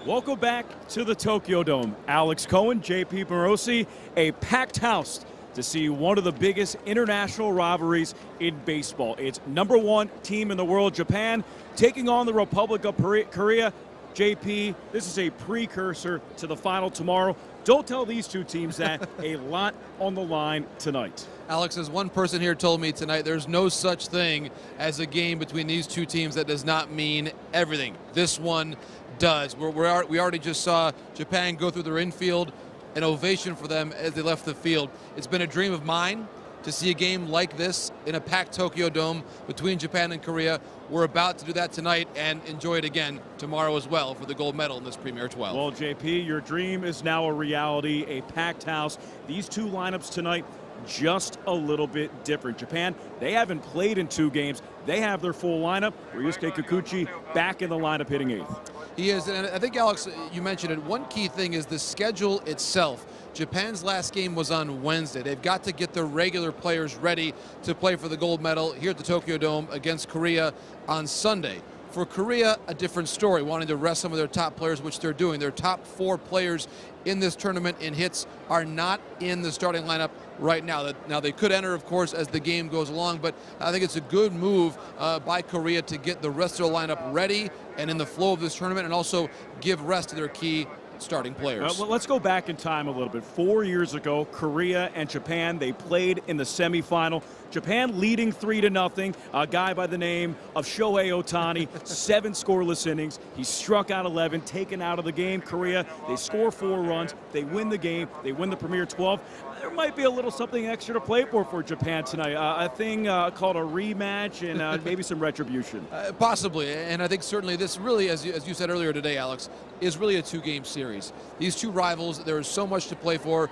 Welcome back to the Tokyo Dome. Alex Cohen, JP Morosi, a packed house to see one of the biggest international rivalries in baseball. It's #1 team in the world, Japan, taking on the Republic of Korea. JP, this is a precursor to the final tomorrow. Don't tell these two teams that. A lot on the line tonight. Alex, as one person here told me tonight, there's no such thing as a game between these two teams that does not mean everything. This one does. We already just saw Japan go through their infield, an ovation for them as they left the field. It's been a dream of mine to see a game like this in a packed Tokyo Dome between Japan and Korea. We're about to do that tonight and enjoy it again tomorrow as well for the gold medal in this Premier 12. Well, JP, your dream is now a reality, a packed house. These two lineups tonight, just a little bit different. Japan, they haven't played in 2 games. They have their full lineup. Ryusuke Kikuchi back in the lineup hitting 8th. He is, and I think, Alex, you mentioned it. One key thing is the schedule itself. Japan's last game was on Wednesday. They've got to get their regular players ready to play for the gold medal here at the Tokyo Dome against Korea on Sunday. For Korea, a different story, wanting to rest some of their top players, which they're doing. Their top 4 players in this tournament in hits are not in the starting lineup right now. Now, they could enter, of course, as the game goes along, but I think it's a good move by Korea to get the rest of the lineup ready and in the flow of this tournament, and also give rest to their key starting players. Well, let's go back in time a little bit. 4 years ago, Korea and Japan, they played in the semifinal. Japan leading 3-0. A guy by the name of Shohei Ohtani, 7 scoreless innings. He struck out 11, taken out of the game. Korea, they score 4 runs. They win the game. They win the Premier 12. There might be a little something extra to play for Japan tonight. A thing called a rematch and maybe some retribution. Possibly, and I think certainly this really, as you said earlier today, Alex, is really a 2-game series. These two rivals, there is so much to play for,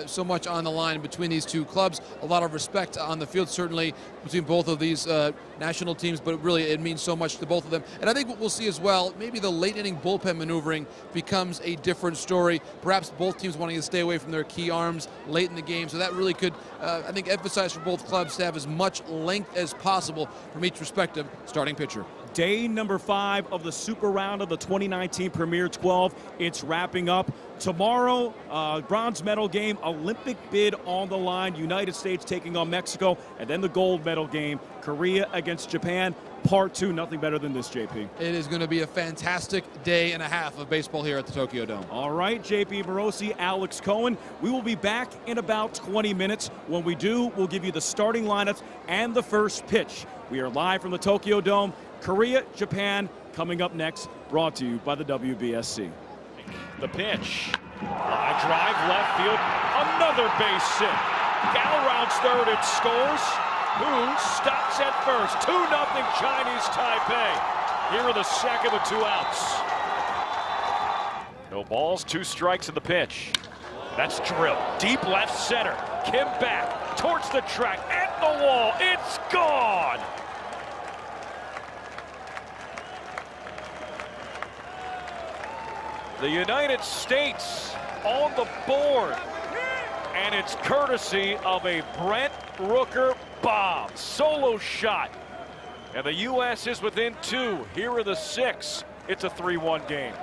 so much on the line between these two clubs. A lot of respect on the field, certainly, between both of these national teams, but really it means so much to both of them. And I think what we'll see as well, maybe the late inning bullpen maneuvering becomes a different story. Perhaps both teams wanting to stay away from their key arms late in the game. So that really could, I think, emphasize for both clubs to have as much length as possible from each respective starting pitcher. Day number 5 of the Super Round of the 2019 Premier 12. It's wrapping up. Tomorrow, bronze medal game, Olympic bid on the line. United States taking on Mexico. And then the gold medal game, Korea against Japan. Part 2, nothing better than this, JP. It is going to be a fantastic day and a half of baseball here at the Tokyo Dome. All right, JP Morosi, Alex Cohen. We will be back in about 20 minutes. When we do, we'll give you the starting lineups and the first pitch. We are live from the Tokyo Dome. Korea, Japan, coming up next, brought to you by the WBSC. The pitch. Line drive, left field. Another base hit. Gal rounds third and scores. Who stops at first? 2-0 Chinese Taipei. Here are the second with 2 outs. No balls, 2 strikes in the pitch. That's drilled. Deep left center. Kim back towards the track. At the wall. It's gone. The United States on the board. And it's courtesy of a Brent Rooker bomb. Solo shot. And the U.S. is within 2. Here are the 6. It's a 3-1 game.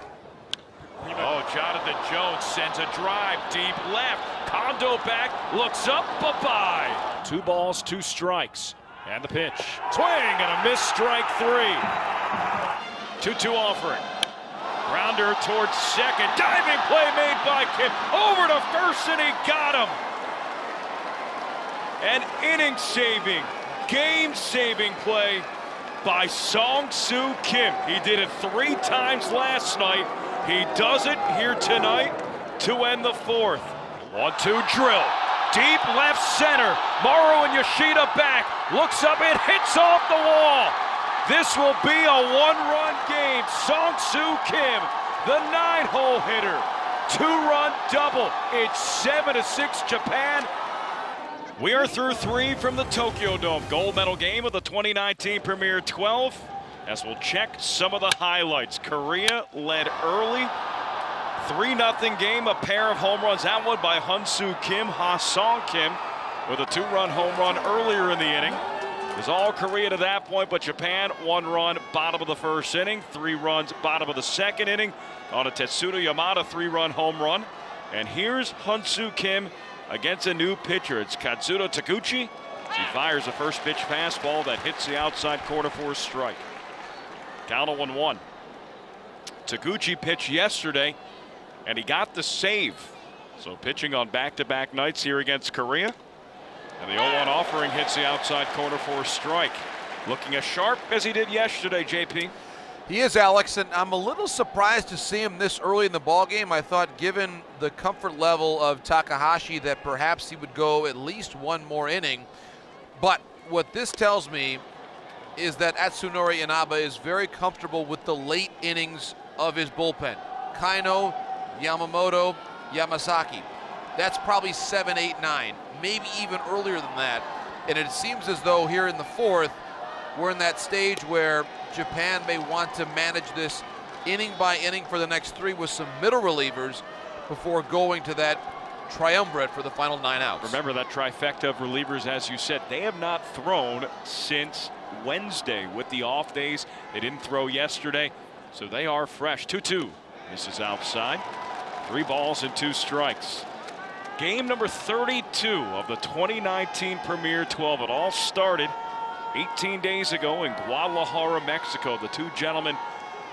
Oh, Jonathan Jones sends a drive deep left. Kondo back, looks up, bye-bye. 2 balls, 2 strikes. And the pitch. Swing and a miss, strike 3. 2-2 offering. Grounder towards second. Diving play made by Kim. Over to first, and he got him. An inning-saving, game-saving play by Song-Soo Kim. He did it 3 times last night. He does it here tonight to end the 4th. 1-2 drill. Deep left center. Morrow and Yoshida back. Looks up, it hits off the wall. This will be a 1-run game. Song-Soo Kim, the 9-hole hitter. 2-run double. It's 7-6 Japan. We are through 3 from the Tokyo Dome. Gold medal game of the 2019 Premier 12. As we'll check some of the highlights. Korea led early. 3-0 game, a pair of home runs. That one by Ha-Sung Kim with a 2-run home run earlier in the inning. It was all Korea to that point, but Japan 1 run, bottom of the first inning, 3 runs, bottom of the second inning on a Tetsudo Yamada 3-run home run. And here's Hyun-Soo Kim against a new pitcher. It's Kazuto Taguchi. He fires a first pitch fastball that hits the outside corner for a strike. Count 0-1. Taguchi pitched yesterday, and he got the save. So pitching on back-to-back nights here against Korea. And the 0-1 offering hits the outside corner for a strike. Looking as sharp as he did yesterday, JP. He is, Alex, and I'm a little surprised to see him this early in the ballgame. I thought, given the comfort level of Takahashi, that perhaps he would go at least 1 more inning. But what this tells me is that Atsunori Inaba is very comfortable with the late innings of his bullpen. Kaino, Yamamoto, Yamasaki. That's probably 7, 8, 9, maybe even earlier than that. And it seems as though here in the 4th, we're in that stage where Japan may want to manage this inning by inning for the next 3 with some middle relievers before going to that triumvirate for the final 9 outs. Remember that trifecta of relievers, as you said, they have not thrown since Wednesday with the off days. They didn't throw yesterday, so they are fresh. 2-2. This is outside. 3 balls and 2 strikes. Game number 32 of the 2019 Premier 12. It all started 18 days ago in Guadalajara, Mexico. The 2 gentlemen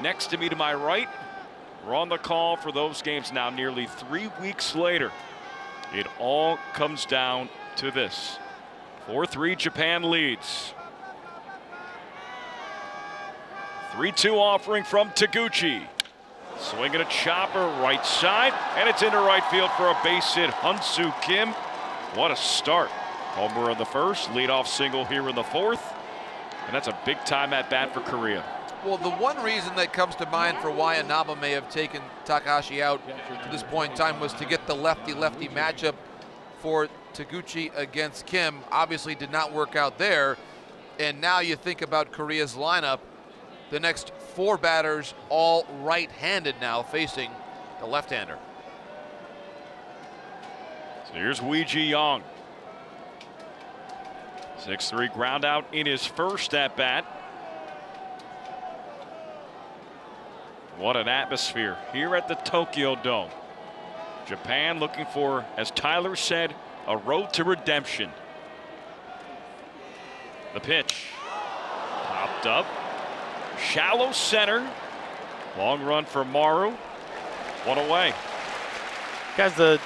next to me to my right were on the call for those games. Now nearly 3 weeks later, it all comes down to this. 4-3 Japan leads. 3-2 offering from Taguchi. Swinging a chopper right side, and it's into right field for a base hit. Hyun-Soo Kim. What a start. Homer in the first, leadoff single here in the 4th. And that's a big time at bat for Korea. Well, the one reason that comes to mind for why Inaba may have taken Takahashi out to this point in time was to get the lefty-lefty matchup for Taguchi against Kim. Obviously did not work out there. And now you think about Korea's lineup. The next 4 batters all right-handed now facing the left-hander. So here's Wee-Ji Young. 6-3 ground out in his first at bat. What an atmosphere here at the Tokyo Dome. Japan looking for, as Tyler said, a road to redemption. The pitch. Popped up. Shallow center. Long run for Maru. 1 away. Guys, the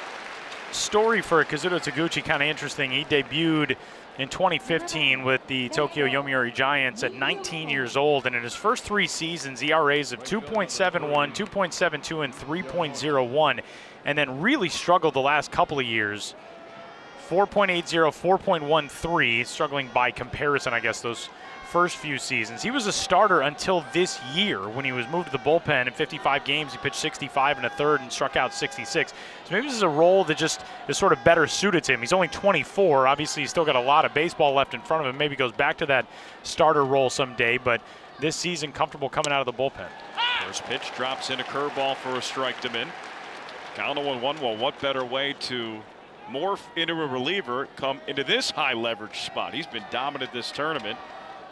story for Kazuto Taguchi kind of interesting. He debuted in 2015 with the Tokyo Yomiuri Giants at 19 years old, and in his first 3 seasons, ERAs of 2.71, 2.72, and 3.01, and then really struggled the last couple of years. 4.80, 4.13, struggling by comparison, I guess, those first few seasons. He was a starter until this year when he was moved to the bullpen. In 55 games, he pitched 65 and a third and struck out 66. So maybe this is a role that just is sort of better suited to him. He's only 24. Obviously, he's still got a lot of baseball left in front of him. Maybe goes back to that starter role someday, but this season, comfortable coming out of the bullpen. First pitch drops in a curveball for a strike to Min. Count 0-1. Well, what better way to morph into a reliever, come into this high leverage spot? He's been dominant this tournament.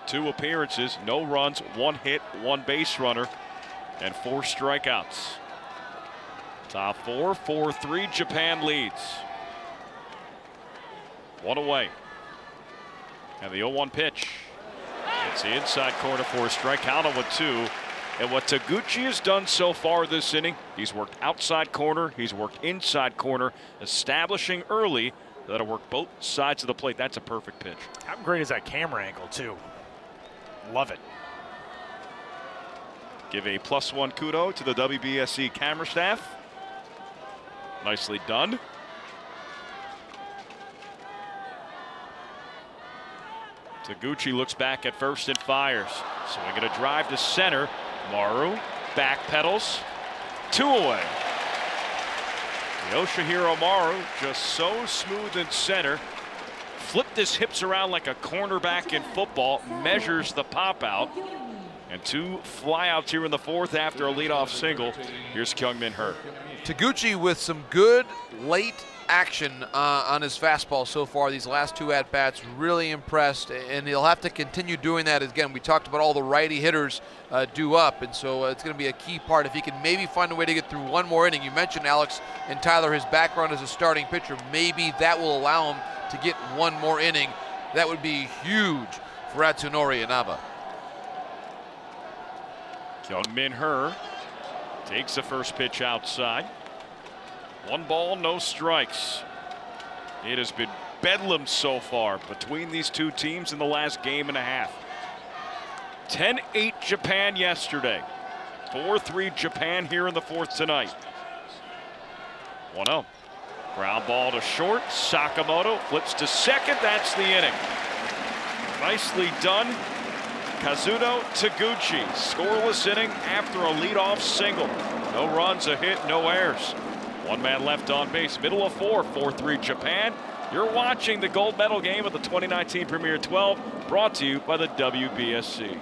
2 appearances, no runs, 1 hit, 1 base runner, and 4 strikeouts. Top 4, 4-3, Japan leads. 1 away. And the 0-1 pitch. It's the inside corner for a strike. Count 0-2. And what Taguchi has done so far this inning, he's worked outside corner, he's worked inside corner, establishing early that'll work both sides of the plate. That's a perfect pitch. How great is that camera angle, too? Love it. Give a +1 kudo to the WBSC camera staff. Nicely done. Taguchi looks back at first and fires. Swinging a drive to center. Maru back pedals. 2 away. Yoshihiro Maru just so smooth in center. Flipped his hips around like a cornerback in football, measures the pop out, and 2 flyouts here in the 4th after a leadoff single. Here's Kyung-Min Hee. Taguchi with some good late action on his fastball so far. These last 2 at-bats, really impressed, and he'll have to continue doing that. Again, we talked about all the righty hitters due up, and so it's going to be a key part. If he can maybe find a way to get through one more inning. You mentioned, Alex and Tyler, his background as a starting pitcher. Maybe that will allow him to get one more inning. That would be huge for Atsunori Inaba. Kyung-Min Hur takes the first pitch outside. 1 ball, no strikes. It has been bedlam so far between these two teams in the last game and a half. 10-8 Japan yesterday. 4-3 Japan here in the 4th tonight. 1-0. Ground ball to short. Sakamoto flips to second. That's the inning. Nicely done. Kazuto Taguchi. Scoreless inning after a leadoff single. No runs, a hit, no errors. 1 man left on base. Middle of 4. 4-3 Japan. You're watching the gold medal game of the 2019 Premier 12, brought to you by the WBSC.